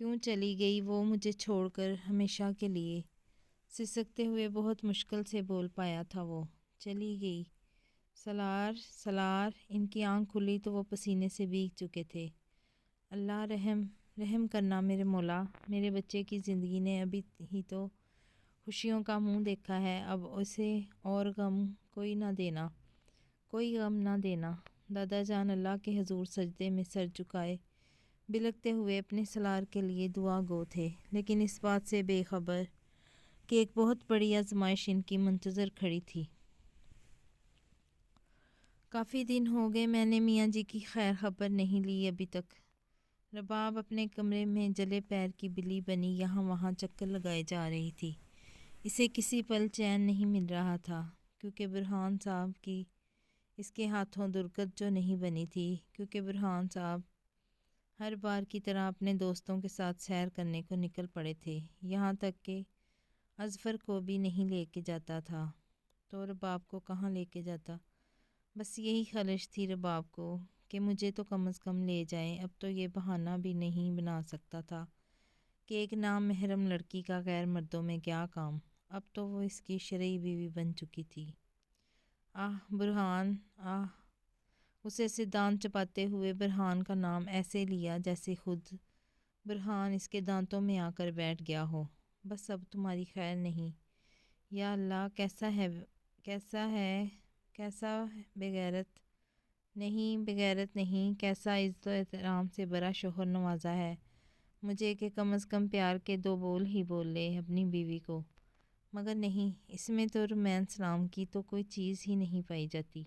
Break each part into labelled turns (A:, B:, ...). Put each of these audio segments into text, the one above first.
A: کیوں چلی گئی وہ مجھے چھوڑ کر ہمیشہ کے لیے؟ سسکتے ہوئے بہت مشکل سے بول پایا تھا وہ۔ چلی گئی۔ سالار سالار، ان کی آنکھ کھلی تو وہ پسینے سے بھیگ چکے تھے۔ اللہ رحم کرنا میرے مولا، میرے بچے کی زندگی نے ابھی ہی تو خوشیوں کا منہ دیکھا ہے، اب اسے اور غم کوئی غم نہ دینا۔ دادا جان اللہ کے حضور سجدے میں سر جھکائے بلکتے ہوئے اپنے سالار کے لیے دعا گو تھے، لیکن اس بات سے بے خبر کہ ایک بہت بڑی آزمائش ان کی منتظر کھڑی تھی۔ کافی دن ہو گئے میں نے میاں جی کی خیر خبر نہیں لی ابھی تک۔ رباب اپنے کمرے میں جلے پیر کی بلی بنی یہاں وہاں چکر لگائے جا رہی تھی۔ اسے کسی پل چین نہیں مل رہا تھا، کیونکہ برہان صاحب کی اس کے ہاتھوں درگت جو نہیں بنی تھی، کیونکہ برہان صاحب ہر بار کی طرح اپنے دوستوں کے ساتھ سیر کرنے کو نکل پڑے تھے، یہاں تک کہ اظفر کو بھی نہیں لے کے جاتا تھا تو رباب کو کہاں لے کے جاتا؟ بس یہی خلش تھی رباب کو کہ مجھے تو کم از کم لے جائیں۔ اب تو یہ بہانہ بھی نہیں بنا سکتا تھا کہ ایک نام محرم لڑکی کا غیر مردوں میں کیا کام، اب تو وہ اس کی شرعی بیوی بن چکی تھی۔ برہان اسے سے دانت چباتے ہوئے برہان کا نام ایسے لیا جیسے خود برہان اس کے دانتوں میں آ کر بیٹھ گیا ہو۔ بس اب تمہاری خیر نہیں۔ یا اللہ، کیسا بغیرت نہیں، کیسا عزت و احترام سے بڑا شوہر نوازا ہے مجھے کہ کم از کم پیار کے 2 بول ہی بول لے اپنی بیوی کو، مگر نہیں، اس میں تو رومانس نام کی تو کوئی چیز ہی نہیں پائی جاتی۔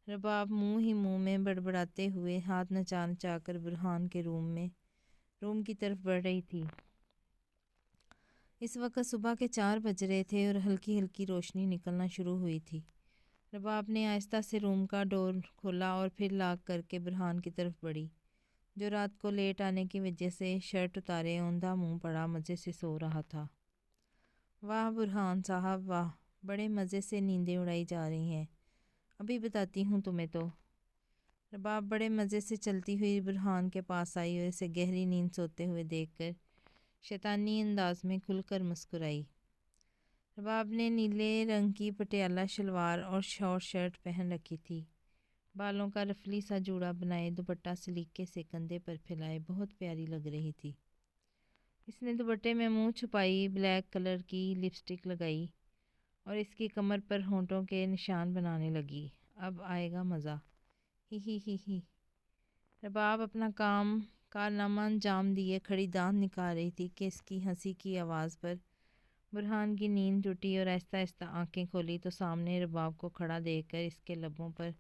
A: رباب منہ میں بڑبڑاتے ہوئے ہاتھ نچا کر برہان کے روم کی طرف بڑھ رہی تھی۔ اس وقت صبح کے 4 بج رہے تھے اور ہلکی ہلکی روشنی نکلنا شروع ہوئی تھی۔ رباب نے آہستہ سے روم کا ڈور کھولا اور پھر لاک کر کے برہان کی طرف بڑھی، جو رات کو لیٹ آنے کی وجہ سے شرٹ اتارے اوندھا منہ پڑا مزے سے سو رہا تھا۔ واہ برہان صاحب واہ، بڑے مزے سے نیندیں اڑائی جا رہی ہیں، ابھی بتاتی ہوں تمہیں تو۔ رباب بڑے مزے سے چلتی ہوئی برہان کے پاس آئی اور اسے گہری نیند سوتے ہوئے دیکھ کر شیطانی انداز میں کھل کر مسکرائی۔ رباب نے نیلے رنگ کی پٹیالہ شلوار اور شارٹ شرٹ پہن رکھی تھی، بالوں کا رفلی سا جوڑا بنائے دوپٹہ سلیقے سے کندھے پر پھیلائے بہت پیاری لگ رہی تھی۔ اس نے دوپٹے میں منہ چھپائی، بلیک کلر کی لپسٹک لگائی اور اس کی کمر پر ہونٹوں کے نشان بنانے لگی۔ اب آئے گا مزہ، ہی ہی ہی ہی۔ رباب اپنا کارنامہ انجام دیے کھڑی دانت نکال رہی تھی کہ اس کی ہنسی کی آواز پر برہان کی نیند ٹوٹی اور آہستہ آہستہ آنکھیں کھولی تو سامنے رباب کو کھڑا دیکھ کر اس کے لبوں پر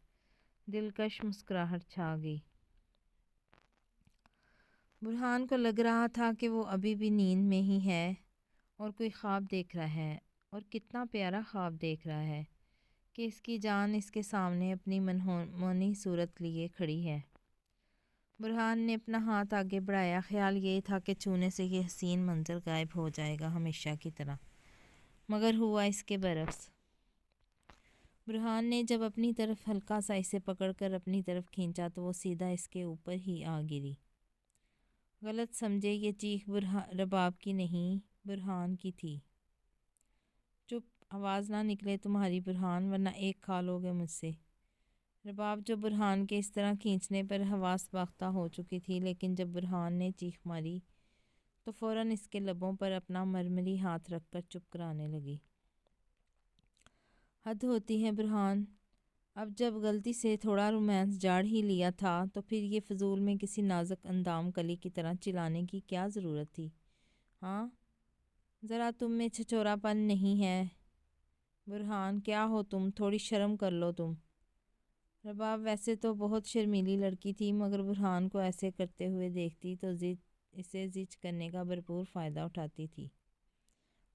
A: دلکش مسکراہٹ چھا گئی۔ برہان کو لگ رہا تھا کہ وہ ابھی بھی نیند میں ہی ہے اور کوئی خواب دیکھ رہا ہے، اور کتنا پیارا خواب دیکھ رہا ہے کہ اس کی جان اس کے سامنے اپنی منموہنی صورت لیے کھڑی ہے۔ برہان نے اپنا ہاتھ آگے بڑھایا، خیال یہ تھا کہ چھونے سے یہ حسین منظر غائب ہو جائے گا ہمیشہ کی طرح، مگر ہوا اس کے برعکس۔ برہان نے جب اپنی طرف ہلکا سا اسے پکڑ کر اپنی طرف کھینچا تو وہ سیدھا اس کے اوپر ہی آ گری۔ غلط سمجھے، یہ چیخ رباب کی نہیں برہان کی تھی۔ چپ، آواز نہ نکلے تمہاری برہان، ورنہ ایک کھا لو گے مجھ سے۔ رباب جو برہان کے اس طرح کھینچنے پر حواس باختہ ہو چکی تھی، لیکن جب برہان نے چیخ ماری تو فوراً اس کے لبوں پر اپنا مرمری ہاتھ رکھ کر چپ کرانے لگی۔ حد ہوتی ہے برہان، اب جب غلطی سے تھوڑا رومانس جاڑ ہی لیا تھا تو پھر یہ فضول میں کسی نازک اندام کلی کی طرح چلانے کی کیا ضرورت تھی؟ ہاں، ذرا تم میں چھچورا پن نہیں ہے؟ برہان کیا ہو تم، تھوڑی شرم کر لو تم۔ رباب ویسے تو بہت شرمیلی لڑکی تھی، مگر برہان کو ایسے کرتے ہوئے دیکھتی تو اسے زج کرنے کا بھرپور فائدہ اٹھاتی تھی۔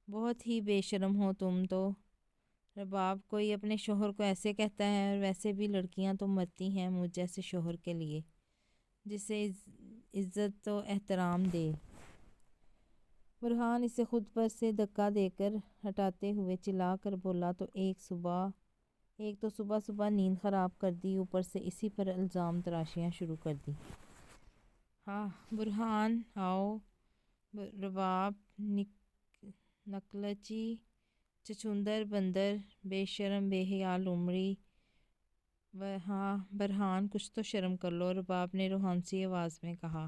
A: بہت ہی بے شرم ہو تم تو رباب، کوئی اپنے شوہر کو ایسے کہتا ہے، اور ویسے بھی لڑکیاں تو مرتی ہیں مجھ جیسے شوہر کے لیے جسے عزت و احترام دے۔ برہان اسے خود پر سے دھکا دے کر ہٹاتے ہوئے چلا کر بولا تو ایک تو صبح صبح نیند خراب کر دی، اوپر سے اسی پر الزام تراشیاں شروع کر دی۔ ہاں برہان، آؤ رباب نکلچی چچندر بندر بے شرم بے حیا لومڑی ہاں برہان کچھ تو شرم کر لو، رباب نے روحانسی آواز میں کہا۔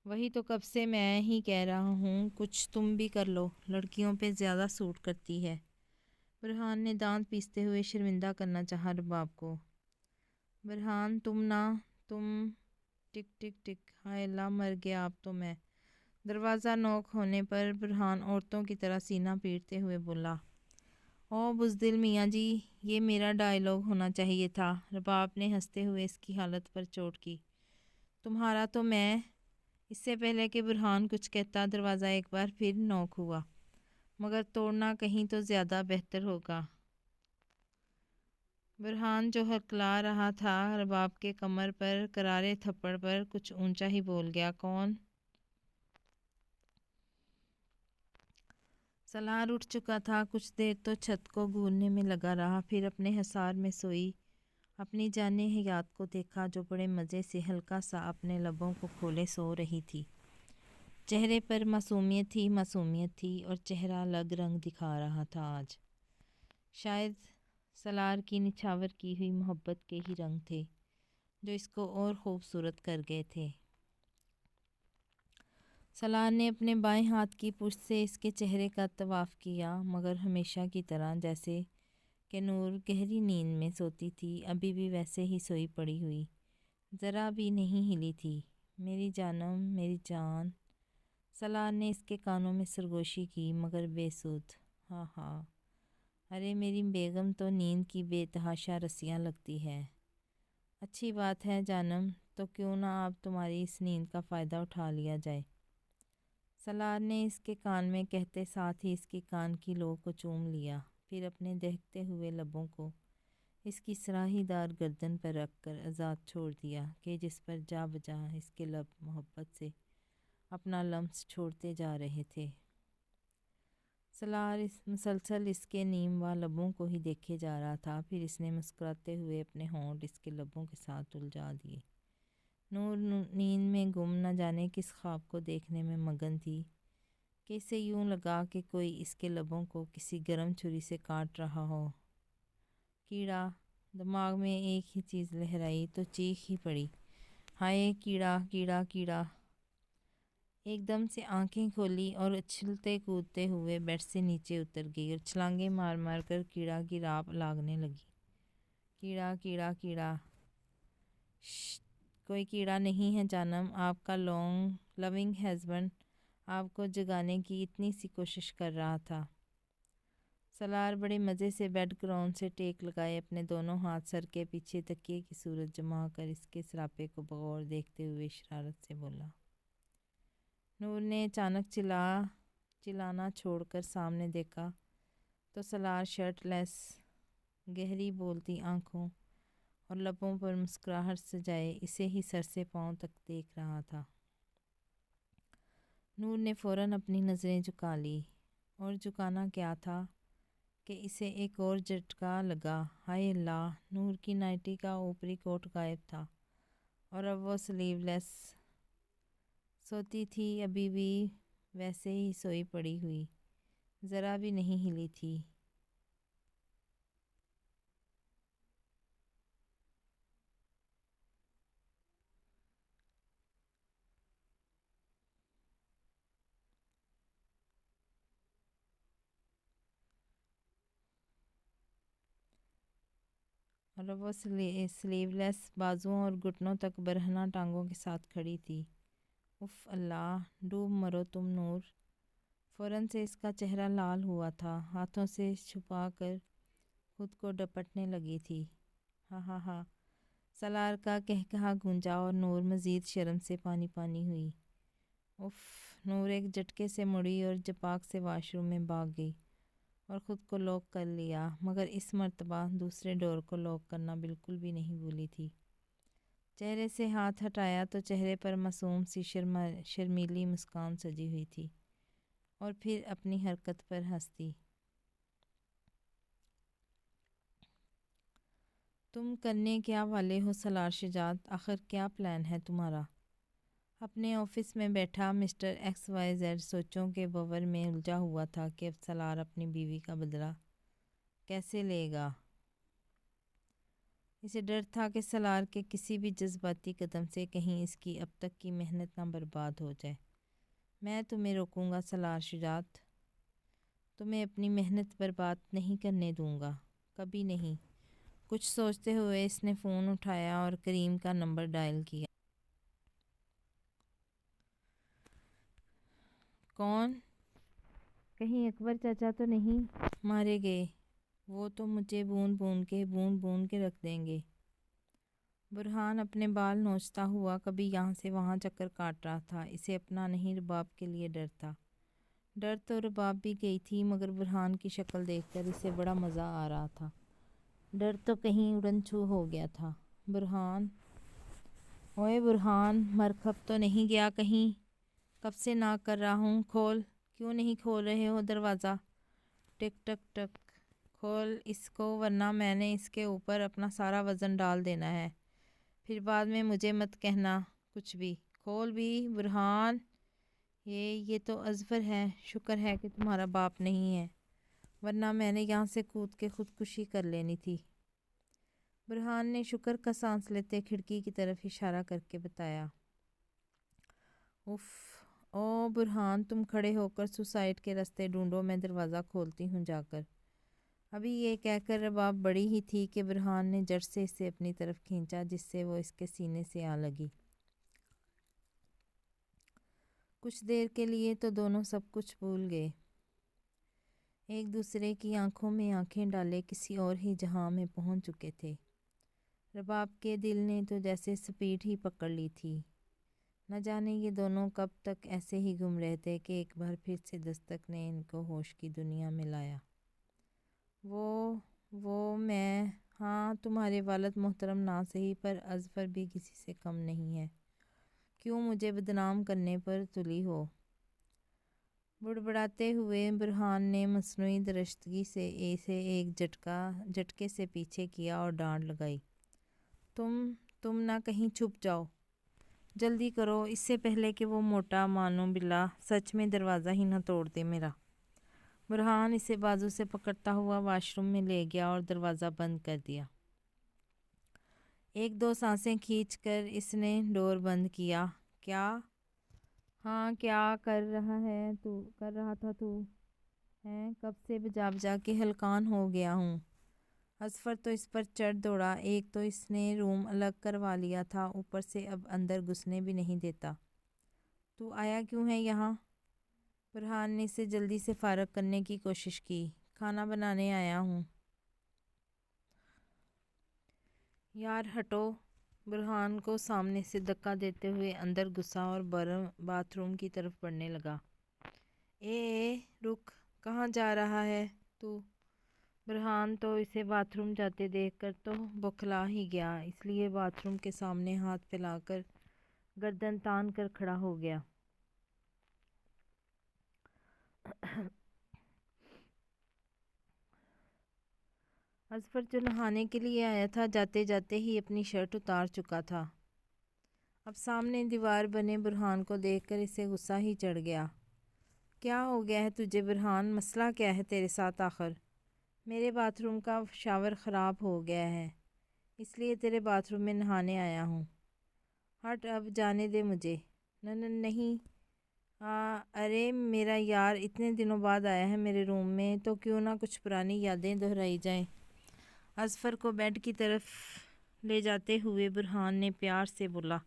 A: وہی تو کب سے میں ہی کہہ رہا ہوں کچھ تم بھی کر لو، لڑکیوں پہ زیادہ سوٹ کرتی ہے۔ برہان نے دانت پیستے ہوئے شرمندہ کرنا چاہا رباب کو۔ برہان تم ٹک ٹک ٹک، ہائے اللہ مر گیا اب تو میں۔ دروازہ نوک ہونے پر برہان عورتوں کی طرح سینہ پیٹتے ہوئے بولا، او بزدل میاں جی، یہ میرا ڈائیلاگ ہونا چاہیے تھا۔ رباب نے ہنستے ہوئے اس کی حالت پر چوٹ کی۔ تمہارا تو میں۔ اس سے پہلے کہ برہان کچھ کہتا دروازہ ایک بار پھر نوک ہوا، مگر توڑنا کہیں تو زیادہ بہتر ہوگا۔ برہان جو ہکلا رہا تھا رباب کے کمر پر کرارے تھپڑ پر کچھ اونچا ہی بول گیا، کون؟ سالار اٹھ چکا تھا، کچھ دیر تو چھت کو گھورنے میں لگا رہا، پھر اپنے حصار میں سوئی اپنی جان حیات کو دیکھا جو بڑے مزے سے ہلکا سا اپنے لبوں کو کھولے سو رہی تھی۔ چہرے پر معصومیت تھی اور چہرہ الگ رنگ دکھا رہا تھا آج۔ شاید سالار کی نچھاور کی ہوئی محبت کے ہی رنگ تھے جو اس کو اور خوبصورت کر گئے تھے۔ سالار نے اپنے بائیں ہاتھ کی پشت سے اس کے چہرے کا طواف کیا، مگر ہمیشہ کی طرح جیسے کہ نور گہری نیند میں سوتی تھی ابھی بھی ویسے ہی سوئی پڑی ہوئی، ذرا بھی نہیں ہلی تھی۔ میری جانم، میری جان۔ سالار نے اس کے کانوں میں سرگوشی کی مگر بے سود۔ ہاں ہاں، ارے میری بیگم تو نیند کی بے تحاشا رسیاں لگتی ہے۔ اچھی بات ہے جانم، تو کیوں نہ اب تمہاری اس نیند کا فائدہ اٹھا لیا جائے۔ سالار نے اس کے کان میں کہتے ساتھ ہی اس کی کان کی لو کو چوم لیا، پھر اپنے دہکتے ہوئے لبوں کو اس کی سراہی دار گردن پر رکھ کر آزاد چھوڑ دیا کہ جس پر جا بجا اس کے لب محبت سے اپنا لمس چھوڑتے جا رہے تھے۔ سالار مسلسل اس کے نیم و لبوں کو ہی دیکھے جا رہا تھا، پھر اس نے مسکراتے ہوئے اپنے ہونٹ اس کے لبوں کے ساتھ الجھا دیے۔ نور نیند میں گم نہ جانے کس خواب کو دیکھنے میں مگن تھی کہ اسے یوں لگا کہ کوئی اس کے لبوں کو کسی گرم چھری سے کاٹ رہا ہو۔ کیڑا! دماغ میں ایک ہی چیز لہرائی تو چیخ ہی پڑی، ہائے کیڑا کیڑا کیڑا! ایک دم سے آنکھیں کھولی اور اچھلتے کودتے ہوئے بیڈ سے نیچے اتر گئی اور چھلانگیں مار مار کر کیڑا کی راہ لاگنے لگی۔ کیڑا کیڑا کیڑا! ششش! کوئی کیڑا نہیں ہے جانم، آپ کا لونگ ہسبینڈ آپ کو جگانے کی اتنی سی کوشش کر رہا تھا۔ سالار بڑے مزے سے بیڈ گراؤنڈ سے ٹیک لگائے اپنے دونوں ہاتھ سر کے پیچھے تکیے کی صورت جما کر اس کے سراپے کو بغور دیکھتے ہوئے شرارت سے بولا۔ نور نے اچانک چلانا چھوڑ کر سامنے دیکھا تو سالار شرٹ لیس، گہری بولتی آنکھوں اور لبوں پر مسکراہٹ سجائے اسے ہی سر سے پاؤں تک دیکھ رہا تھا۔ نور نے فوراً اپنی نظریں جھکا لی، اور جھکانا کیا تھا کہ اسے ایک اور جھٹکا لگا۔ ہائے اللہ! نور کی نائٹی کا اوپری کوٹ غائب تھا اور اب وہ سلیو لیس سوتی تھی، ابھی بھی ویسے ہی سوئی پڑی ہوئی، ذرا بھی نہیں ہلی تھی۔ اور وہ سلیو لیس بازوؤں اور گھٹنوں تک برہنہ ٹانگوں کے ساتھ کھڑی تھی۔ اف اللہ! ڈوب مرو تم نور! فوراً سے اس کا چہرہ لال ہوا تھا، ہاتھوں سے چھپا کر خود کو ڈپٹنے لگی تھی۔ ہاں ہاں ہاں! سالار کا قہقہا گونجا اور نور مزید شرم سے پانی پانی ہوئی۔ اف! نور ایک جھٹکے سے مڑی اور جپاک سے واش روم میں بھاگ گئی اور خود کو لاک کر لیا، مگر اس مرتبہ دوسرے ڈور کو لاک کرنا بالکل بھی نہیں بھولی تھی۔ چہرے سے ہاتھ ہٹایا تو چہرے پر معصوم سی شرمیلی مسکان سجی ہوئی تھی، اور پھر اپنی حرکت پر ہنس دی۔ تم کرنے کیا والے ہو سالار شجاعت؟ آخر کیا پلان ہے تمہارا؟ اپنے آفس میں بیٹھا مسٹر ایکس وائی زیڈ سوچوں کے بور میں الجھا ہوا تھا کہ اب سالار اپنی بیوی کا بدلہ کیسے لے گا۔ اسے ڈر تھا کہ سالار کے کسی بھی جذباتی قدم سے کہیں اس کی اب تک کی محنت نہ برباد ہو جائے۔ میں تمہیں روکوں گا سالار شجاعت، تمہیں اپنی محنت برباد نہیں کرنے دوں گا، کبھی نہیں۔ کچھ سوچتے ہوئے اس نے فون اٹھایا اور کریم کا نمبر ڈائل کیا۔ کون؟ کہیں اکبر چاچا تو نہیں مارے گئے؟ وہ تو مجھے بون بون کے رکھ دیں گے۔ برہان اپنے بال نوچتا ہوا کبھی یہاں سے وہاں چکر کاٹ رہا تھا۔ اسے اپنا نہیں رباب کے لیے ڈر تھا۔ ڈر تو رباب بھی گئی تھی مگر برہان کی شکل دیکھ کر اسے بڑا مزہ آ رہا تھا۔ ڈر تو کہیں اڑن چھو ہو گیا تھا۔ برہان، اوئے برہان، مرکب تو نہیں گیا کہیں؟ کب سے ناک کر رہا ہوں، کھول۔ کیوں نہیں کھول رہے ہو دروازہ؟ ٹک ٹک ٹک، کھول اس کو ورنہ میں نے اس کے اوپر اپنا سارا وزن ڈال دینا ہے، پھر بعد میں مجھے مت کہنا کچھ بھی۔ کھول بھی برہان۔ یہ تو اظفر ہے، شکر ہے کہ تمہارا باپ نہیں ہے، ورنہ میں نے یہاں سے کود کے خودکشی کر لینی تھی۔ برہان نے شکر کا سانس لیتے کھڑکی کی طرف اشارہ کر کے بتایا۔ اف، او برہان، تم کھڑے ہو کر سوسائڈ کے راستے ڈھونڈو، میں دروازہ کھولتی ہوں جا کر۔ ابھی یہ کہہ کر رباب بڑی ہی تھی کہ برہان نے جڑ سے اسے اپنی طرف کھینچا جس سے وہ اس کے سینے سے آ لگی۔ کچھ دیر کے لیے تو دونوں سب کچھ بھول گئے، ایک دوسرے کی آنکھوں میں آنکھیں ڈالے کسی اور ہی جہاں میں پہنچ چکے تھے۔ رباب کے دل نے تو جیسے سپیڈ ہی پکڑ لی تھی۔ نہ جانے یہ دونوں کب تک ایسے ہی گم رہتے کہ ایک بار پھر سے دستک نے ان کو ہوش کی دنیا میں لایا۔ وہ میں، ہاں تمہارے والد محترم نہ سہی پر اظفر بھی کسی سے کم نہیں ہے، کیوں مجھے بدنام کرنے پر تلی ہو؟ بڑبڑاتے ہوئے برہان نے مصنوعی درشتگی سے اسے ایک جھٹکے سے پیچھے کیا اور ڈانٹ لگائی۔ تم نہ کہیں چھپ جاؤ، جلدی کرو اس سے پہلے کہ وہ موٹا مانو بلا سچ میں دروازہ ہی نہ توڑ دے میرا۔ برہان اسے بازو سے پکڑتا ہوا واش روم میں لے گیا اور دروازہ بند کر دیا۔ ایک دو سانسیں کھینچ کر اس نے ڈور بند کیا۔ کیا؟ ہاں کیا کر رہا تھا تو؟ ہیں کب سے بجا بجا کے ہلکان ہو گیا ہوں۔ اظفر تو اس پر چڑھ دوڑا، ایک تو اس نے روم الگ کروا لیا تھا، اوپر سے اب اندر گھسنے بھی نہیں دیتا۔ تو آیا کیوں ہے یہاں؟ برہان نے اسے جلدی سے فارغ کرنے کی کوشش کی۔ کھانا بنانے آیا ہوں۔ یار ہٹو، برہان کو سامنے سے دھکا دیتے ہوئے اندر گھسا اور باتھ روم کی طرف بڑھنے لگا۔ اے رک، کہاں جا رہا ہے تو؟ برہان تو اسے باتھ روم جاتے دیکھ کر تو بوکھلا ہی گیا، اس لیے باتھ روم کے سامنے ہاتھ پھیلا کر گردن تان کر کھڑا ہو گیا۔ اظفر جو نہانے کے لیے آیا تھا جاتے جاتے ہی اپنی شرٹ اتار چکا تھا۔ اب سامنے دیوار بنے برہان کو دیکھ کر اسے غصہ ہی چڑھ گیا۔ کیا ہو گیا ہے تجھے برہان؟ مسئلہ کیا ہے تیرے ساتھ آخر؟ میرے باتھ روم کا شاور خراب ہو گیا ہے، اس لیے تیرے باتھ روم میں نہانے آیا ہوں۔ ہٹ اب، جانے دے مجھے۔ نہیں، ارے میرا یار اتنے دنوں بعد آیا ہے میرے روم میں تو کیوں نہ کچھ پرانی یادیں دہرائی جائیں۔ اظفر کو بیڈ کی طرف لے جاتے ہوئے برہان نے پیار سے بولا،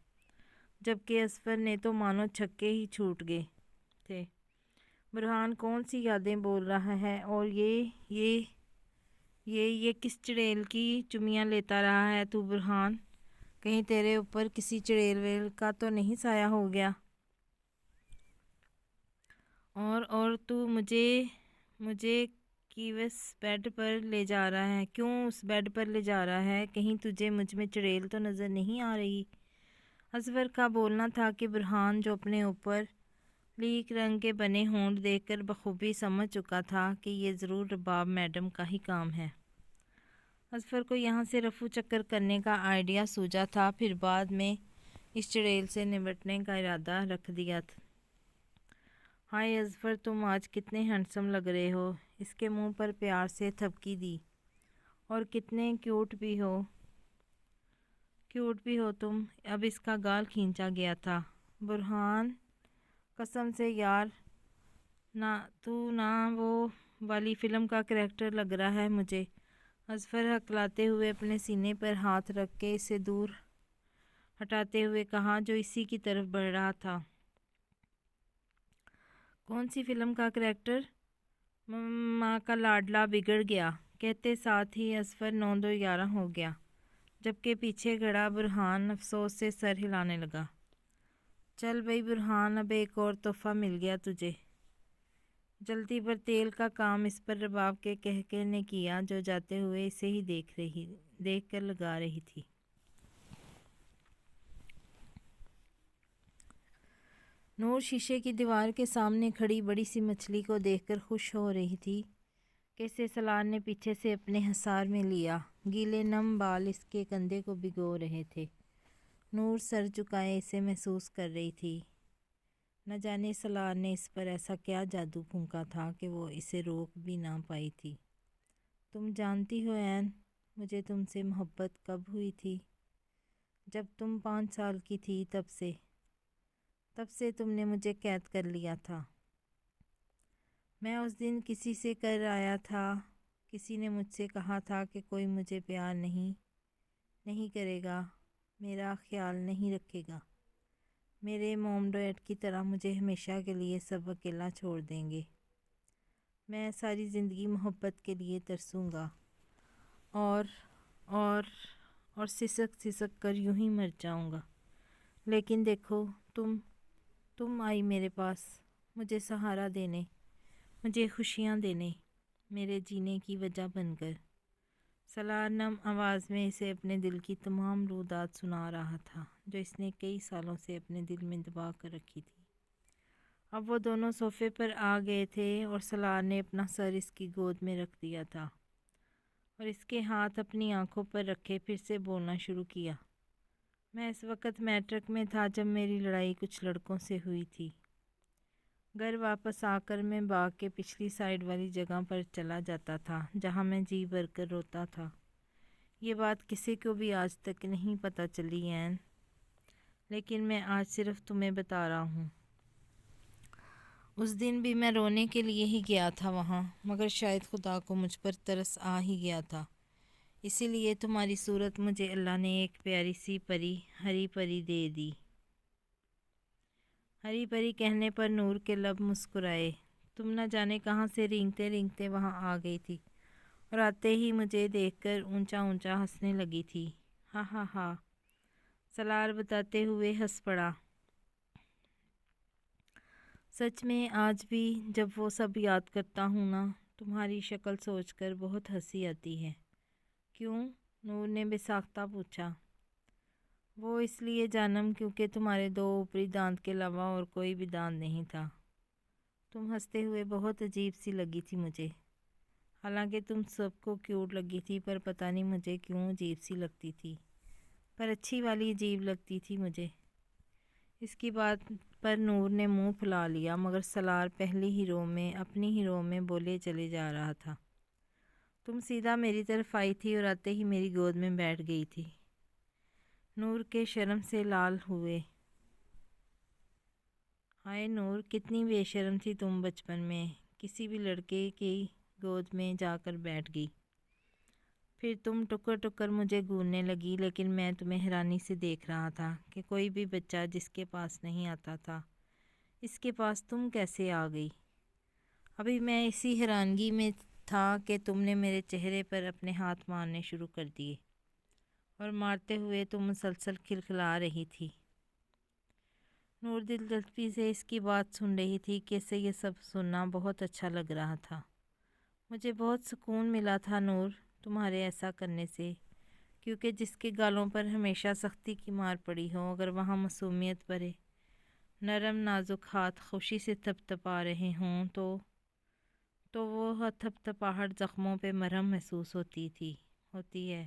A: جبکہ اظفر نے تو مانو چھکے ہی چھوٹ گئے تھے۔ برہان کون سی یادیں بول رہا ہے؟ اور یہ کس چڑیل کی چمیاں لیتا رہا ہے تو برہان؟ کہیں تیرے اوپر کسی چڑیل ویل کا تو نہیں سایہ ہو گیا؟ اور تو مجھے کیوس بیڈ پر لے جا رہا ہے؟ کیوں اس بیڈ پر لے جا رہا ہے؟ کہیں تجھے مجھ میں چڑیل تو نظر نہیں آ رہی؟ اظفر کا بولنا تھا کہ برہان جو اپنے اوپر لیک رنگ کے بنے ہونٹ دیکھ کر بخوبی سمجھ چکا تھا کہ یہ ضرور رباب میڈم کا ہی کام ہے۔ اظفر کو یہاں سے رفو چکر کرنے کا آئیڈیا سوجا تھا، پھر بعد میں اس چڑیل سے نمٹنے کا ارادہ رکھ دیا تھا۔ ہائے اظفر، تم آج کتنے ہینڈسم لگ رہے ہو۔ اس کے منہ پر پیار سے تھپکی دی۔ اور کتنے کیوٹ بھی ہو تم۔ اب اس کا گال کھینچا گیا تھا۔ برہان، قسم سے یار، نہ وہ والی فلم کا کریکٹر لگ رہا ہے مجھے۔ اظفر ہکلاتے ہوئے اپنے سینے پر ہاتھ رکھ کے اسے دور ہٹاتے ہوئے کہا جو اسی کی طرف بڑھ رہا تھا۔ کون سی فلم کا کریکٹر؟ ماں کا لاڈلا بگڑ گیا، کہتے ساتھ ہی اظفر 9-2-11 ہو گیا، جبکہ پیچھے کھڑا برہان افسوس سے سر ہلانے لگا۔ چل بھئی برہان، اب ایک اور تحفہ مل گیا تجھے۔ جلتی پر تیل کا کام اس پر رباب کے کہکہے نے کیا جو جاتے ہوئے اسے ہی دیکھ کر لگا رہی تھی۔ نور شیشے کی دیوار کے سامنے کھڑی بڑی سی مچھلی کو دیکھ کر خوش ہو رہی تھی کہ اسے سلار نے پیچھے سے اپنے حصار میں لیا۔ گیلے نم بال اس کے کندھے کو بھگو رہے تھے۔ نور سر جھکائے اسے محسوس کر رہی تھی۔ نہ جانے سلار نے اس پر ایسا کیا جادو پھونکا تھا کہ وہ اسے روک بھی نہ پائی تھی۔ تم جانتی ہو عین، مجھے تم سے محبت کب ہوئی تھی؟ جب تم 5 سال کی تھی، تب سے تم نے مجھے قید کر لیا تھا۔ میں اس دن کسی سے کر آیا تھا، کسی نے مجھ سے کہا تھا کہ کوئی مجھے پیار نہیں کرے گا، میرا خیال نہیں رکھے گا، میرے موم ڈیڈ کی طرح مجھے ہمیشہ کے لیے سب اکیلا چھوڑ دیں گے۔ میں ساری زندگی محبت کے لیے ترسوں گا اور سسک کر یوں ہی مر جاؤں گا۔ لیکن دیکھو، تم آئی میرے پاس، مجھے سہارا دینے، مجھے خوشیاں دینے، میرے جینے کی وجہ بن کر۔ سلار نم آواز میں اسے اپنے دل کی تمام رودات سنا رہا تھا جو اس نے کئی سالوں سے اپنے دل میں دبا کر رکھی تھی۔ اب وہ دونوں صوفے پر آ گئے تھے اور سلار نے اپنا سر اس کی گود میں رکھ دیا تھا اور اس کے ہاتھ اپنی آنکھوں پر رکھے پھر سے بولنا شروع کیا۔ میں اس وقت میٹرک میں تھا جب میری لڑائی کچھ لڑکوں سے ہوئی تھی۔ گھر واپس آ کر میں باغ کے پچھلی سائیڈ والی جگہ پر چلا جاتا تھا جہاں میں جی بھر کر روتا تھا۔ یہ بات کسی کو بھی آج تک نہیں پتہ چلی عین، لیکن میں آج صرف تمہیں بتا رہا ہوں۔ اس دن بھی میں رونے کے لیے ہی گیا تھا وہاں، مگر شاید خدا کو مجھ پر ترس آ ہی گیا تھا، اسی لیے تمہاری صورت مجھے اللہ نے ایک پیاری سی پری، ہری پری دے دی۔ ہری پری کہنے پر نور کے لب مسکرائے۔ تم نہ جانے کہاں سے رینگتے رینگتے وہاں آ گئی تھی اور آتے ہی مجھے دیکھ کر اونچا اونچا ہنسنے لگی تھی۔ ہا ہا ہا، سلار بتاتے ہوئے ہنس پڑا۔ سچ میں آج بھی جب وہ سب یاد کرتا ہوں نا، تمہاری شکل سوچ کر بہت ہنسی آتی ہے۔ کیوں؟ نور نے بے ساختہ پوچھا۔ وہ اس لیے جانم کیونکہ تمہارے 2 اوپری دانت کے علاوہ اور کوئی بھی دانت نہیں تھا۔ تم ہنستے ہوئے بہت عجیب سی لگی تھی مجھے، حالانکہ تم سب کو کیوٹ لگی تھی، پر پتہ نہیں مجھے کیوں عجیب سی لگتی تھی، پر اچھی والی عجیب لگتی تھی مجھے۔ اس کی بات پر نور نے منہ پھلا لیا، مگر سلار اپنی ہی رو میں بولے چلے جا رہا تھا۔ تم سیدھا میری طرف آئی تھی اور آتے ہی میری گود میں بیٹھ گئی تھی۔ نور کے شرم سے لال ہوئے۔ ہائے نور، کتنی بے شرم تھی تم بچپن میں، کسی بھی لڑکے کی گود میں جا کر بیٹھ گئی۔ پھر تم ٹکر ٹکر مجھے گھورنے لگی، لیکن میں تمہیں حیرانی سے دیکھ رہا تھا کہ کوئی بھی بچہ جس کے پاس نہیں آتا تھا، اس کے پاس تم کیسے آ گئی؟ ابھی میں اسی حیرانگی میں تھا کہ تم نے میرے چہرے پر اپنے ہاتھ مارنے شروع کر دیے، اور مارتے ہوئے تم مسلسل کھلکھلا رہی تھی۔ نور دلچسپی سے اس کی بات سن رہی تھی کہ اسے یہ سب سننا بہت اچھا لگ رہا تھا۔ مجھے بہت سکون ملا تھا نور تمہارے ایسا کرنے سے، کیونکہ جس کے گالوں پر ہمیشہ سختی کی مار پڑی ہو، اگر وہاں معصومیت بھرے نرم نازک ہاتھ خوشی سے تھپ تھپا رہے ہوں تو وہ تھپ تھپاہٹ زخموں پہ مرہم محسوس ہوتی ہے۔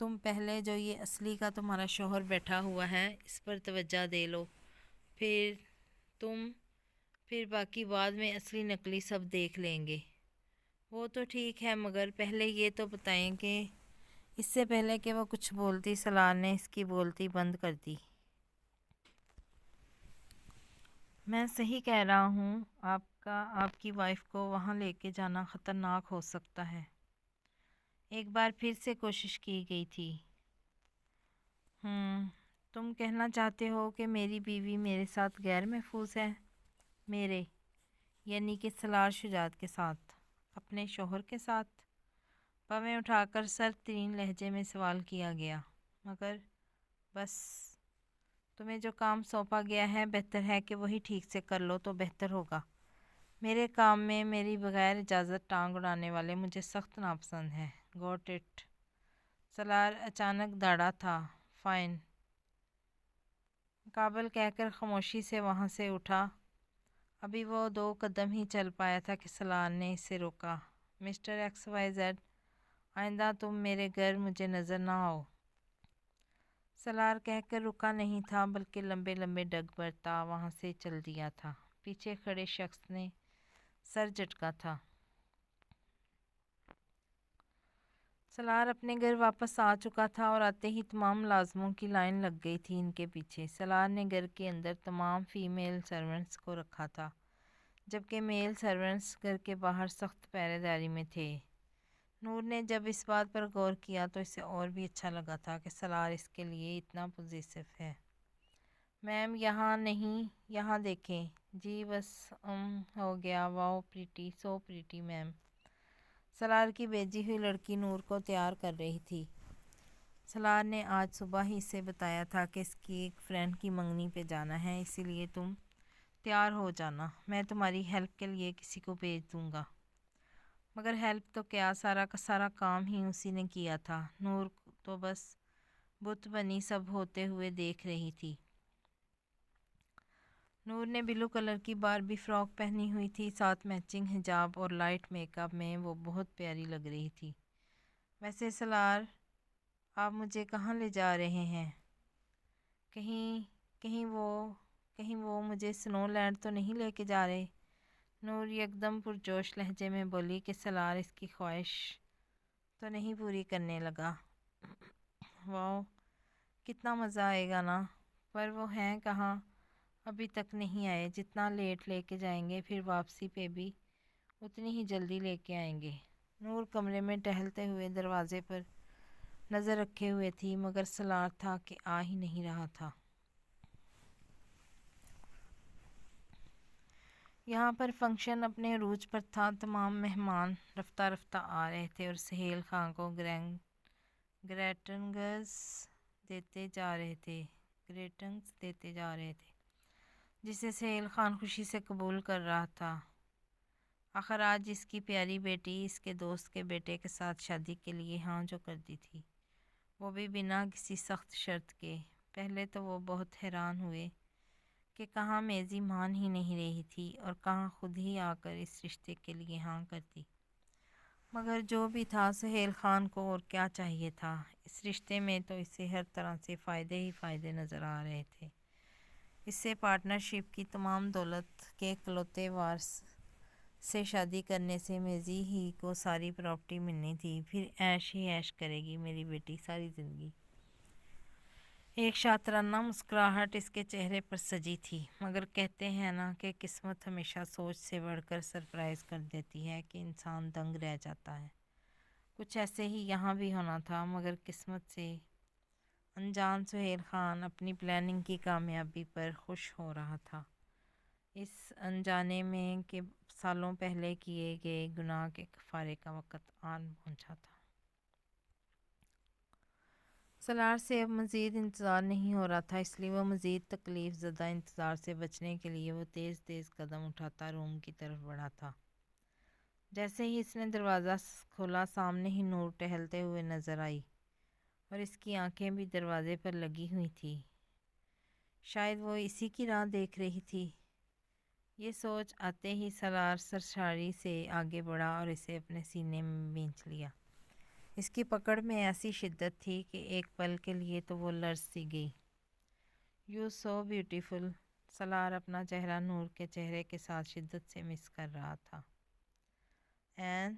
A: تم پہلے جو یہ اصلی کا تمہارا شوہر بیٹھا ہوا ہے اس پر توجہ دے لو، پھر پھر باقی بعد میں اصلی نقلی سب دیکھ لیں گے۔ وہ تو ٹھیک ہے، مگر پہلے یہ تو بتائیں کہ اس سے پہلے کہ وہ کچھ بولتی سلار نے اس کی بولتی بند کر دی۔ میں صحیح کہہ رہا ہوں، آپ کی وائف کو وہاں لے کے جانا خطرناک ہو سکتا ہے۔ ایک بار پھر سے کوشش کی گئی تھی۔ تم کہنا چاہتے ہو کہ میری بیوی میرے ساتھ غیر محفوظ ہے؟ میرے یعنی کہ سالار شجاعت کے ساتھ؟ اپنے شوہر کے ساتھ؟ پاویں اٹھا کر سرد ترین لہجے میں سوال کیا گیا۔ مگر بس تمہیں جو کام سونپا گیا ہے بہتر ہے کہ وہی ٹھیک سے کر لو تو بہتر ہوگا۔ میرے کام میں میری بغیر اجازت ٹانگ اڑانے والے مجھے سخت ناپسند ہیں۔ گوٹ اٹ۔ سالار اچانک داڑا تھا۔ فائن، قابل کہہ کر خاموشی سے وہاں سے اٹھا۔ ابھی وہ 2 قدم ہی چل پایا تھا کہ سالار نے اسے روکا۔ مسٹر ایکس وائی زیڈ، آئندہ تم میرے گھر مجھے نظر نہ آؤ۔ سالار کہہ کر رکا نہیں تھا بلکہ لمبے لمبے ڈگ برتا وہاں سے چل دیا تھا۔ پیچھے کھڑے شخص نے سر جھٹکا تھا۔ سالار اپنے گھر واپس آ چکا تھا اور آتے ہی تمام ملازموں کی لائن لگ گئی تھی ان کے پیچھے۔ سالار نے گھر کے اندر تمام فیمیل سرونٹس کو رکھا تھا، جبکہ میل سرونٹس گھر کے باہر سخت پہرے داری میں تھے۔ نور نے جب اس بات پر غور کیا تو اسے اور بھی اچھا لگا تھا کہ سالار اس کے لیے اتنا پوزیسو ہے۔ میم یہاں نہیں، یہاں دیکھیں۔ جی بس ہو گیا، واؤ پریٹی، سو پریٹی میم۔ سالار کی بھیجی ہوئی لڑکی نور کو تیار کر رہی تھی۔ سالار نے آج صبح ہی اسے بتایا تھا کہ اس کی ایک فرینڈ کی منگنی پہ جانا ہے، اسی لیے تم تیار ہو جانا، میں تمہاری ہیلپ کے لیے کسی کو بھیج دوں گا۔ مگر ہیلپ تو کیا، سارا کا سارا کام ہی اسی نے کیا تھا۔ نور تو بس بت بنی سب ہوتے ہوئے دیکھ رہی تھی۔ نور نے بلو کلر کی باربی فراک پہنی ہوئی تھی، ساتھ میچنگ حجاب اور لائٹ میک اپ میں وہ بہت پیاری لگ رہی تھی۔ ویسے سالار، آپ مجھے کہاں لے جا رہے ہیں؟ کہیں وہ مجھے سنو لینڈ تو نہیں لے کے جا رہے؟ نور یکدم پرجوش لہجے میں بولی کہ سالار اس کی خواہش تو نہیں پوری کرنے لگا۔ واؤ کتنا مزہ آئے گا نا، پر وہ ہیں کہاں؟ ابھی تک نہیں آئے۔ جتنا لیٹ لے کے جائیں گے پھر واپسی پہ بھی اتنی ہی جلدی لے کے آئیں گے۔ نور کمرے میں ٹہلتے ہوئے دروازے پر نظر رکھے ہوئے تھی، مگر سالار تھا کہ آ ہی نہیں رہا تھا۔ یہاں پر فنکشن اپنے عروج پر تھا۔ تمام مہمان رفتہ رفتہ آ رہے تھے اور سہیل خان کو گریٹنگز دیتے جا رہے تھے، جسے سہیل خان خوشی سے قبول کر رہا تھا۔ آخر آج اس کی پیاری بیٹی اس کے دوست کے بیٹے کے ساتھ شادی کے لیے ہاں جو کر دی تھی، وہ بھی بنا کسی سخت شرط کے۔ پہلے تو وہ بہت حیران ہوئے کہ کہاں میزی مان ہی نہیں رہی تھی اور کہاں خود ہی آ کر اس رشتے کے لیے ہاں کرتی۔ مگر جو بھی تھا سہیل خان کو اور کیا چاہیے تھا؟ اس رشتے میں تو اسے ہر طرح سے فائدے ہی فائدے نظر آ رہے تھے۔ اس سے پارٹنرشپ کی تمام دولت کے اکلوتے وارث سے شادی کرنے سے میزی ہی کو ساری پراپرٹی ملنی تھی، پھر عیش ہی عیش کرے گی میری بیٹی ساری زندگی۔ ایک شاطرانہ مسکراہٹ اس کے چہرے پر سجی تھی، مگر کہتے ہیں نا کہ قسمت ہمیشہ سوچ سے بڑھ کر سرپرائز کر دیتی ہے کہ انسان دنگ رہ جاتا ہے۔ کچھ ایسے ہی یہاں بھی ہونا تھا، مگر قسمت سے انجان سہیل خان اپنی پلاننگ کی کامیابی پر خوش ہو رہا تھا، اس انجانے میں کہ سالوں پہلے کیے گئے گناہ کے کفارے کا وقت آن پہنچا تھا۔ سالار سے اب مزید انتظار نہیں ہو رہا تھا، اس لیے وہ مزید تکلیف زدہ انتظار سے بچنے کے لیے وہ تیز تیز قدم اٹھاتا روم کی طرف بڑھا تھا۔ جیسے ہی اس نے دروازہ کھولا سامنے ہی نور ٹہلتے ہوئے نظر آئی اور اس کی آنکھیں بھی دروازے پر لگی ہوئی تھی۔ شاید وہ اسی کی راہ دیکھ رہی تھی۔ یہ سوچ آتے ہی سالار سرساری سے آگے بڑھا اور اسے اپنے سینے میں بھینچ لیا۔ اس کی پکڑ میں ایسی شدت تھی کہ ایک پل کے لیے تو وہ لرز سی گئی۔ یو سو بیوٹیفل، سالار اپنا چہرہ نور کے چہرے کے ساتھ شدت سے مس کر رہا تھا۔ این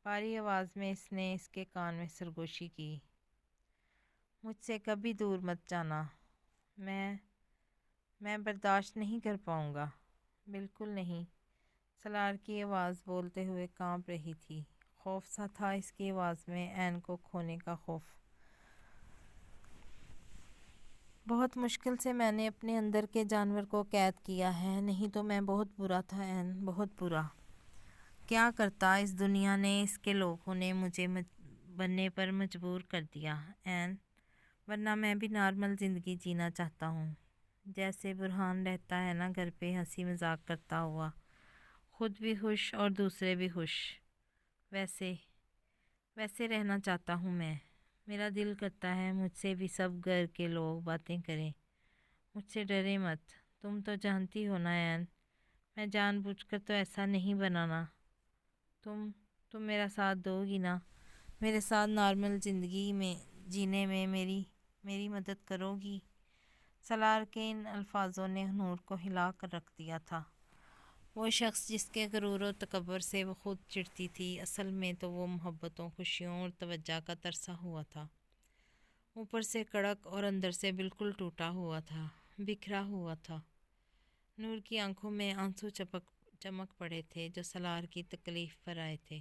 A: بھاری آواز میں اس نے اس کے کان میں سرگوشی کی۔ مجھ سے کبھی دور مت جانا، میں برداشت نہیں کر پاؤں گا۔ بالکل نہیں، سالار کی آواز بولتے ہوئے کانپ رہی تھی۔ خوف سا تھا اس کی آواز میں، این کو کھونے کا خوف۔ بہت مشکل سے میں نے اپنے اندر کے جانور کو قید کیا ہے، نہیں تو میں بہت برا تھا این، بہت برا۔ کیا کرتا، اس دنیا نے، اس کے لوگوں نے مجھے بننے پر مجبور کر دیا این، ورنہ میں بھی نارمل زندگی جینا چاہتا ہوں، جیسے برہان رہتا ہے نا گھر پہ ہنسی مذاق کرتا ہوا، خود بھی خوش اور دوسرے بھی خوش، ویسے رہنا چاہتا ہوں میں۔ میرا دل کرتا ہے مجھ سے بھی سب گھر کے لوگ باتیں کریں، مجھ سے ڈرے مت، تم تو جانتی ہو نا این، میں جان بوجھ کر تو ایسا نہیں بنانا۔ تم میرا ساتھ دو گی نا، میرے ساتھ نارمل زندگی میں جینے میں میری مدد کرو گی؟ سالار کے ان الفاظوں نے نور کو ہلا کر رکھ دیا تھا۔ وہ شخص جس کے غرور و تکبر سے وہ خود چڑھتی تھی، اصل میں تو وہ محبتوں، خوشیوں اور توجہ کا ترسا ہوا تھا، اوپر سے کڑک اور اندر سے بالکل ٹوٹا ہوا تھا، بکھرا ہوا تھا۔ نور کی آنکھوں میں آنسو چمک پڑے تھے جو سالار کی تکلیف پر آئے تھے۔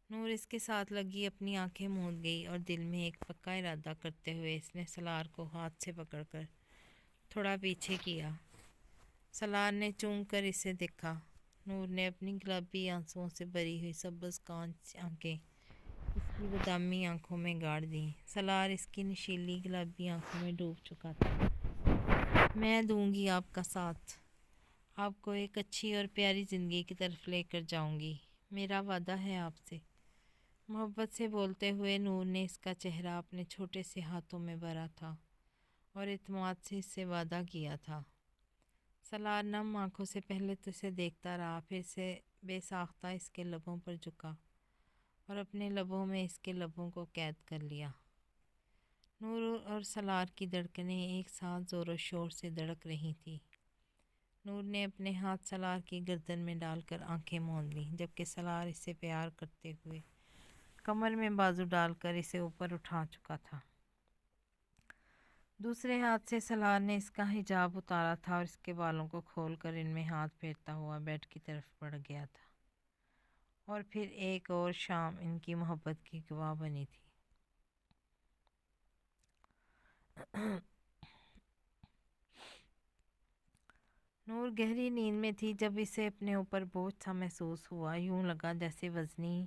A: نور اس کے ساتھ لگی اپنی آنکھیں موند گئی اور دل میں ایک پکا ارادہ کرتے ہوئے اس نے سالار کو ہاتھ سے پکڑ کر تھوڑا پیچھے کیا۔ سالار نے چونک کر اسے دیکھا۔ نور نے اپنی گلابی آنسوؤں سے بھری ہوئی سبز کانچ آنکھیں اس کی بادامی آنکھوں میں گاڑ دیں۔ سالار اس کی نشیلی گلابی آنکھوں میں ڈوب چکا تھا۔ میں دوں گی آپ کا ساتھ، آپ کو ایک اچھی اور پیاری زندگی کی طرف لے کر جاؤں گی، میرا وعدہ ہے آپ سے۔ محبت سے بولتے ہوئے نور نے اس کا چہرہ اپنے چھوٹے سے ہاتھوں میں بھرا تھا اور اعتماد سے اس سے وعدہ کیا تھا۔ سالار نم آنکھوں سے پہلے تو اسے دیکھتا رہا، پھر سے بے ساختہ اس کے لبوں پر جھکا اور اپنے لبوں میں اس کے لبوں کو قید کر لیا۔ نور اور سالار کی دھڑکنیں ایک ساتھ زور و شور سے دھڑک رہی تھیں۔ نور نے اپنے ہاتھ سالار کی گردن میں ڈال کر آنکھیں موند لیں، جبکہ سالار اس سے پیار کرتے ہوئے کمر میں بازو ڈال کر اسے اوپر اٹھا چکا تھا۔ دوسرے ہاتھ سے سالار نے اس کا حجاب اتارا تھا اور اس کے بالوں کو کھول کر ان میں ہاتھ پھیرتا ہوا بیڈ کی طرف بڑھ گیا تھا، اور پھر ایک اور شام ان کی محبت کی گواہ بنی تھی۔ نور گہری نیند میں تھی جب اسے اپنے اوپر بوجھ سا محسوس ہوا، یوں لگا جیسے وزنی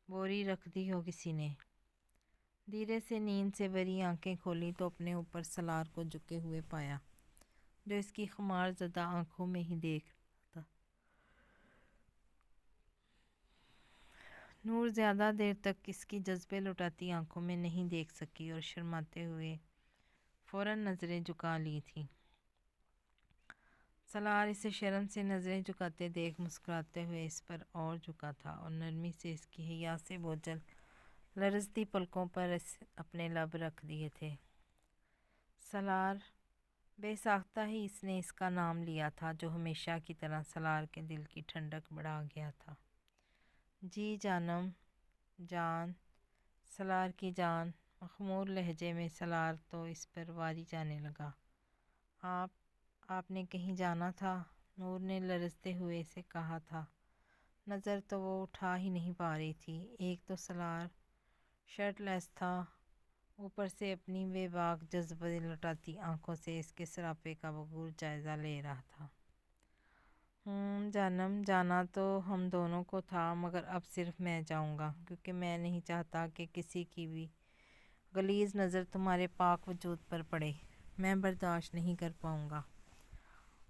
A: بوری رکھ دی ہو کسی نے۔ دھیرے سے نیند سے بھری آنکھیں کھولی تو اپنے اوپر سالار کو جھکے ہوئے پایا، جو اس کی خمار زدہ آنکھوں میں ہی دیکھ رہا تھا۔ نور زیادہ دیر تک اس کی جذبے لٹاتی آنکھوں میں نہیں دیکھ سکی اور شرماتے ہوئے فوراً نظریں جھکا لی تھیں۔ سالار اسے شرم سے نظریں جھکاتے دیکھ مسکراتے ہوئے اس پر اور جھکا تھا اور نرمی سے اس کی حیا سے بوجھل لرزتی پلکوں پر اپنے لب رکھ دیے تھے۔ سالار، بے ساختہ ہی اس نے اس کا نام لیا تھا جو ہمیشہ کی طرح سالار کے دل کی ٹھنڈک بڑھا گیا تھا۔ جی جانم، جان، سالار کی جان۔ مخمور لہجے میں سالار تو اس پر واری جانے لگا۔ آپ نے کہیں جانا تھا؟ نور نے لرزتے ہوئے اسے کہا تھا۔ نظر تو وہ اٹھا ہی نہیں پا رہی تھی۔ ایک تو سالار شرٹ لیس تھا، اوپر سے اپنی بے باک جذبے لٹاتی آنکھوں سے اس کے سراپے کا بغور جائزہ لے رہا تھا۔ جانم، جانا تو ہم دونوں کو تھا، مگر اب صرف میں جاؤں گا، کیونکہ میں نہیں چاہتا کہ کسی کی بھی غلیظ نظر تمہارے پاک وجود پر پڑے، میں برداشت نہیں کر پاؤں گا،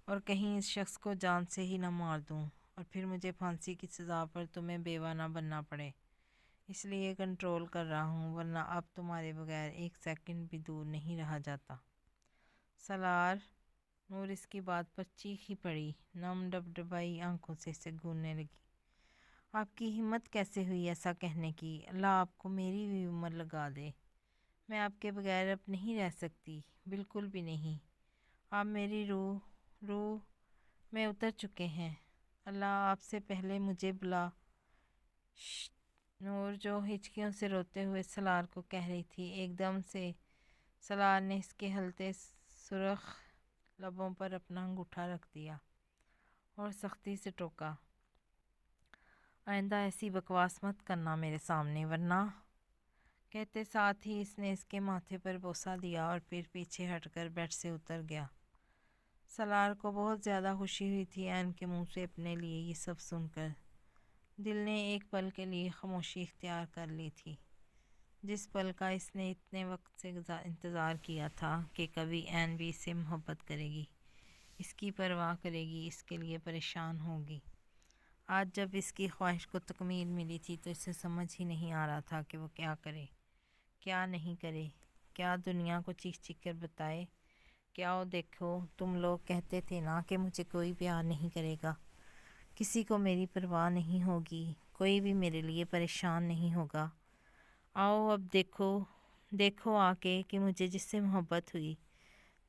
A: اور کہیں اس شخص کو جان سے ہی نہ مار دوں اور پھر مجھے پھانسی کی سزا پر تمہیں بیوہ نہ بننا پڑے، اس لیے کنٹرول کر رہا ہوں، ورنہ اب تمہارے بغیر ایک سیکنڈ بھی دور نہیں رہا جاتا۔ سالار، نور اس کی بات پر چیخ ہی پڑی، نم ڈبڈبائی آنکھوں سے اسے گھورنے لگی۔ آپ کی ہمت کیسے ہوئی ایسا کہنے کی؟ اللہ آپ کو میری بھی عمر لگا دے، میں آپ کے بغیر اب نہیں رہ سکتی، بالکل بھی نہیں۔ آپ میری روح میں اتر چکے ہیں، اللہ آپ سے پہلے مجھے بلا۔ نور جو ہچکیوں سے روتے ہوئے سلار کو کہہ رہی تھی، ایک دم سے سلار نے اس کے ہلتے سرخ لبوں پر اپنا انگوٹھا رکھ دیا اور سختی سے ٹوکا، آئندہ ایسی بکواس مت کرنا میرے سامنے ورنہ۔ کہتے ساتھ ہی اس نے اس کے ماتھے پر بوسہ دیا اور پھر پیچھے ہٹ کر بیڈ سے اتر گیا۔ سلار کو بہت زیادہ خوشی ہوئی تھی عین کے منہ سے اپنے لیے یہ سب سن کر۔ دل نے ایک پل کے لیے خاموشی اختیار کر لی تھی، جس پل کا اس نے اتنے وقت سے انتظار کیا تھا کہ کبھی عین بھی اس سے محبت کرے گی، اس کی پرواہ کرے گی، اس کے لیے پریشان ہوگی۔ آج جب اس کی خواہش کو تکمیل ملی تھی تو اسے سمجھ ہی نہیں آ رہا تھا کہ وہ کیا کرے، کیا نہیں کرے، کیا دنیا کو چیخ چیخ کر بتائے، کیا وہ دیکھو تم لوگ کہتے تھے نا کہ مجھے کوئی پیار نہیں کرے گا، کسی کو میری پرواہ نہیں ہوگی، کوئی بھی میرے لیے پریشان نہیں ہوگا۔ آؤ اب دیکھو آ کے کہ مجھے جس سے محبت ہوئی،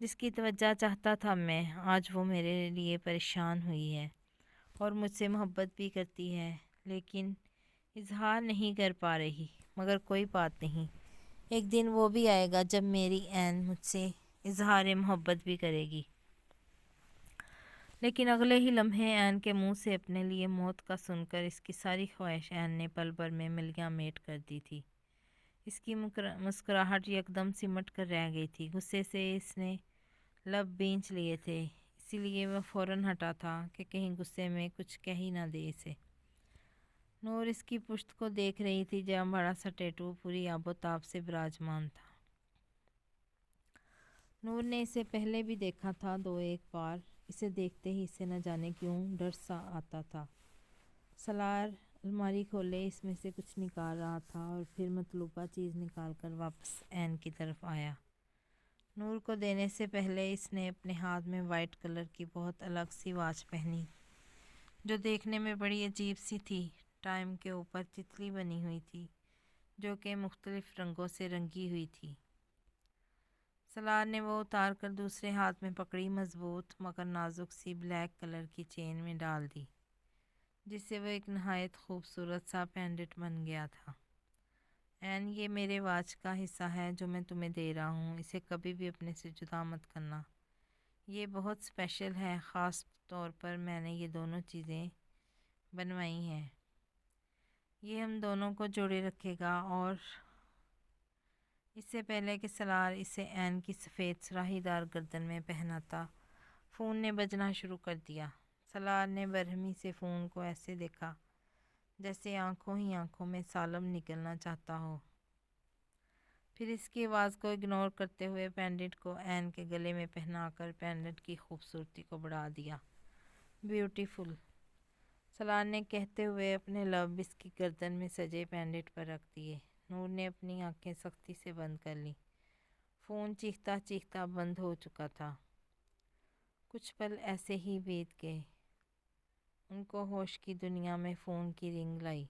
A: جس کی توجہ چاہتا تھا میں، آج وہ میرے لیے پریشان ہوئی ہے اور مجھ سے محبت بھی کرتی ہے، لیکن اظہار نہیں کر پا رہی۔ مگر کوئی بات نہیں، ایک دن وہ بھی آئے گا جب میری عین مجھ سے اظہار محبت بھی کرے گی۔ لیکن اگلے ہی لمحے عین کے منہ سے اپنے لیے موت کا سن کر اس کی ساری خواہش عین نے پل بھر میں ملیاں میٹ کر دی تھی۔ اس کی مسکراہٹ یکدم سمٹ کر رہ گئی تھی، غصے سے اس نے لب بھینچ لیے تھے، اسی لیے وہ فوراً ہٹا تھا کہ کہیں غصے میں کچھ کہہ ہی نہ دے اسے۔ نور اس کی پشت کو دیکھ رہی تھی جہاں بڑا سا ٹیٹو پوری آب و تاب سے براجمان تھا۔ نور نے اسے پہلے بھی دیکھا تھا دو ایک بار، اسے دیکھتے ہی اسے نہ جانے کیوں ڈر سا آتا تھا۔ سلار الماری کھولے اس میں سے کچھ نکال رہا تھا اور پھر مطلوبہ چیز نکال کر واپس عین کی طرف آیا۔ نور کو دینے سے پہلے اس نے اپنے ہاتھ میں وائٹ کلر کی بہت الگ سی واچ پہنی، جو دیکھنے میں بڑی عجیب سی تھی۔ ٹائم کے اوپر تتلی بنی ہوئی تھی جو کہ مختلف رنگوں سے رنگی ہوئی تھی۔ سلار نے وہ اتار کر دوسرے ہاتھ میں پکڑی، مضبوط مگر نازک سی بلیک کلر کی چین میں ڈال دی، جس سے وہ ایک نہایت خوبصورت سا پینڈنٹ بن گیا تھا۔ عین یہ میرے واچ کا حصہ ہے جو میں تمہیں دے رہا ہوں، اسے کبھی بھی اپنے سے جدا مت کرنا، یہ بہت اسپیشل ہے، خاص طور پر میں نے یہ دونوں چیزیں بنوائی ہیں، یہ ہم دونوں کو جوڑے رکھے گا۔ اور اس سے پہلے کہ سلار اسے عین کی سفید سراہی دار گردن میں پہناتا، فون نے بجنا شروع کر دیا۔ سلار نے برہمی سے فون کو ایسے دیکھا جیسے آنکھوں ہی آنکھوں میں سالم نکلنا چاہتا ہو، پھر اس کی آواز کو اگنور کرتے ہوئے پینڈنٹ کو عین کے گلے میں پہنا کر پینڈنٹ کی خوبصورتی کو بڑھا دیا۔ بیوٹیفل، سلار نے کہتے ہوئے اپنے لب اس کی گردن میں سجے پینڈنٹ پر رکھ دیے۔ نور نے اپنی آنکھیں سختی سے بند کر لیں، فون چیختا چیختا بند ہو چکا تھا۔ کچھ پل ایسے ہی بیت گئے، ان کو ہوش کی دنیا میں فون کی رنگ لائی۔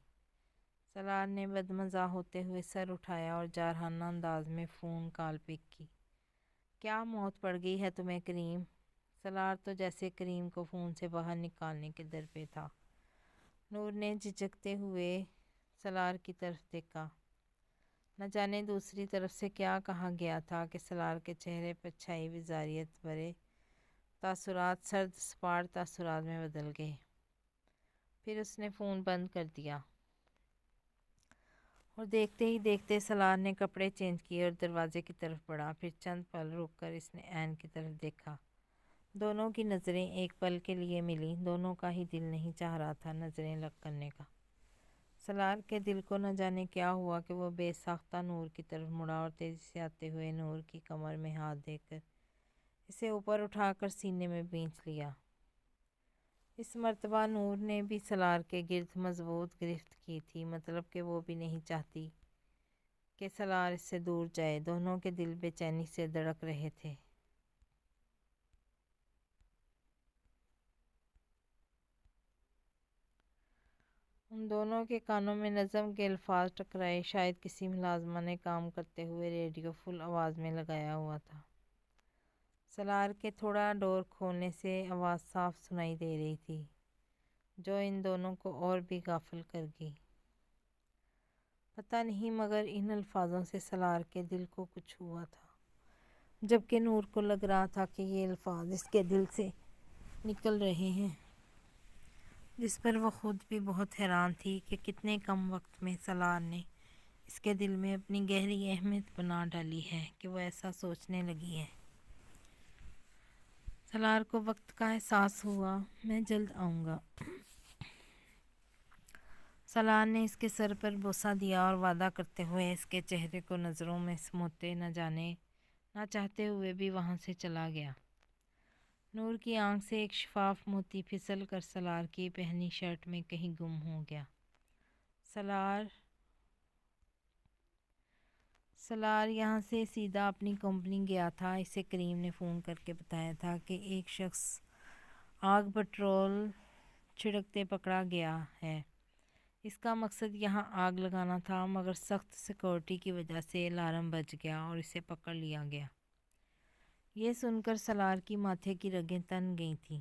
A: سلار نے بدمزہ ہوتے ہوئے سر اٹھایا اور جارحانہ انداز میں فون کال پک کی۔ کیا موت پڑ گئی ہے تمہیں کریم؟ سلار تو جیسے کریم کو فون سے باہر نکالنے کے در پہ تھا۔ نور نے جھجکتے ہوئے سلار کی طرف دیکھا، نہ جانے دوسری طرف سے کیا کہا گیا تھا کہ سلار کے چہرے پر چھائی وزاریت بھرے تاثرات سرد سپاٹ تاثرات میں بدل گئے۔ پھر اس نے فون بند کر دیا اور دیکھتے ہی دیکھتے سلار نے کپڑے چینج کیے اور دروازے کی طرف بڑھا۔ پھر چند پل رک کر اس نے عین کی طرف دیکھا، دونوں کی نظریں ایک پل کے لیے ملیں، دونوں کا ہی دل نہیں چاہ رہا تھا نظریں الگ کرنے کا۔ سلار کے دل کو نہ جانے کیا ہوا کہ وہ بے ساختہ نور کی طرف مڑا اور تیزی سے آتے ہوئے نور کی کمر میں ہاتھ دے کر اسے اوپر اٹھا کر سینے میں بھینچ لیا۔ اس مرتبہ نور نے بھی سلار کے گرد مضبوط گرفت کی تھی، مطلب کہ وہ بھی نہیں چاہتی کہ سلار اس سے دور جائے۔ دونوں کے دل بے چینی سے دھڑک رہے تھے۔ ان دونوں کے کانوں میں نظم کے الفاظ ٹکرائے، شاید کسی ملازمہ نے کام کرتے ہوئے ریڈیو فل آواز میں لگایا ہوا تھا۔ سالار کے تھوڑا ڈور کھولنے سے آواز صاف سنائی دے رہی تھی، جو ان دونوں کو اور بھی غافل کر گئی۔ پتہ نہیں مگر ان الفاظوں سے سالار کے دل کو کچھ ہوا تھا، جبکہ نور کو لگ رہا تھا کہ یہ الفاظ اس کے دل سے نکل رہے ہیں، جس پر وہ خود بھی بہت حیران تھی کہ کتنے کم وقت میں سالار نے اس کے دل میں اپنی گہری اہمیت بنا ڈالی ہے کہ وہ ایسا سوچنے لگی ہے۔ سالار کو وقت کا احساس ہوا۔ میں جلد آؤں گا۔ سالار نے اس کے سر پر بوسہ دیا اور وعدہ کرتے ہوئے اس کے چہرے کو نظروں میں سموتے نہ چاہتے ہوئے بھی وہاں سے چلا گیا۔ نور کی آنکھ سے ایک شفاف موتی پھسل کر سالار کی پہنی شرٹ میں کہیں گم ہو گیا۔ سالار یہاں سے سیدھا اپنی کمپنی گیا تھا۔ اسے کریم نے فون کر کے بتایا تھا کہ ایک شخص آگ پٹرول چھڑکتے پکڑا گیا ہے۔ اس کا مقصد یہاں آگ لگانا تھا، مگر سخت سیکورٹی کی وجہ سے الارم بج گیا اور اسے پکڑ لیا گیا۔ یہ سن کر سالار کی ماتھے کی رگیں تن گئی تھیں۔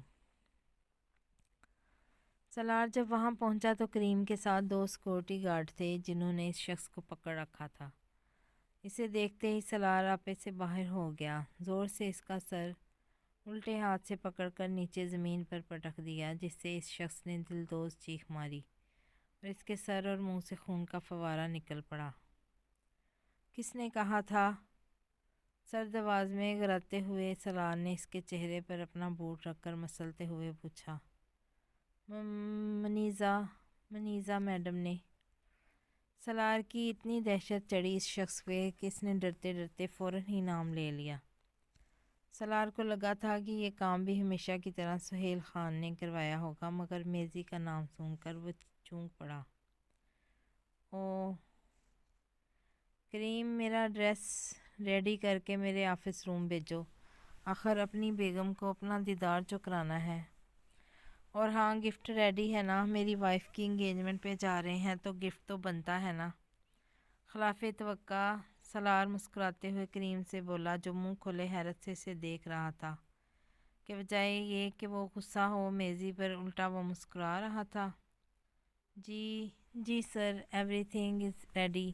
A: سالار جب وہاں پہنچا تو کریم کے ساتھ 2 سیکورٹی گارڈ تھے جنہوں نے اس شخص کو پکڑ رکھا تھا۔ اسے دیکھتے ہی سالار آپے سے باہر ہو گیا، زور سے اس کا سر الٹے ہاتھ سے پکڑ کر نیچے زمین پر پٹک دیا، جس سے اس شخص نے دلدوز چیخ ماری اور اس کے سر اور منہ سے خون کا فوارہ نکل پڑا۔ کس نے کہا تھا؟ سرد آواز میں گراتے ہوئے سالار نے اس کے چہرے پر اپنا بوٹ رکھ کر مسلتے ہوئے پوچھا۔ منیزہ میڈم نے۔ سالار کی اتنی دہشت چڑھی اس شخص پہ کہ اس نے ڈرتے ڈرتے فوراً ہی نام لے لیا۔ سالار کو لگا تھا کہ یہ کام بھی ہمیشہ کی طرح سہیل خان نے کروایا ہوگا، مگر میزی کا نام سن کر وہ چونک پڑا۔ اوہ کریم، میرا ڈریس ریڈی کر کے میرے آفس روم بھیجو، آخر اپنی بیگم کو اپنا دیدار جو کرانا ہے۔ اور ہاں، گفٹ ریڈی ہے نا؟ میری وائف کی انگیجمنٹ پہ جا رہے ہیں تو گفٹ تو بنتا ہے نا۔ خلاف توقع سالار مسکراتے ہوئے کریم سے بولا، جو منہ کھولے حیرت سے اسے دیکھ رہا تھا کہ بجائے یہ کہ وہ غصہ ہو میزی پر، الٹا وہ مسکرا رہا تھا۔ جی سر، ایوری تھنگ از ریڈی۔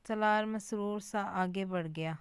A: سالار مسرور سا آگے بڑھ گیا۔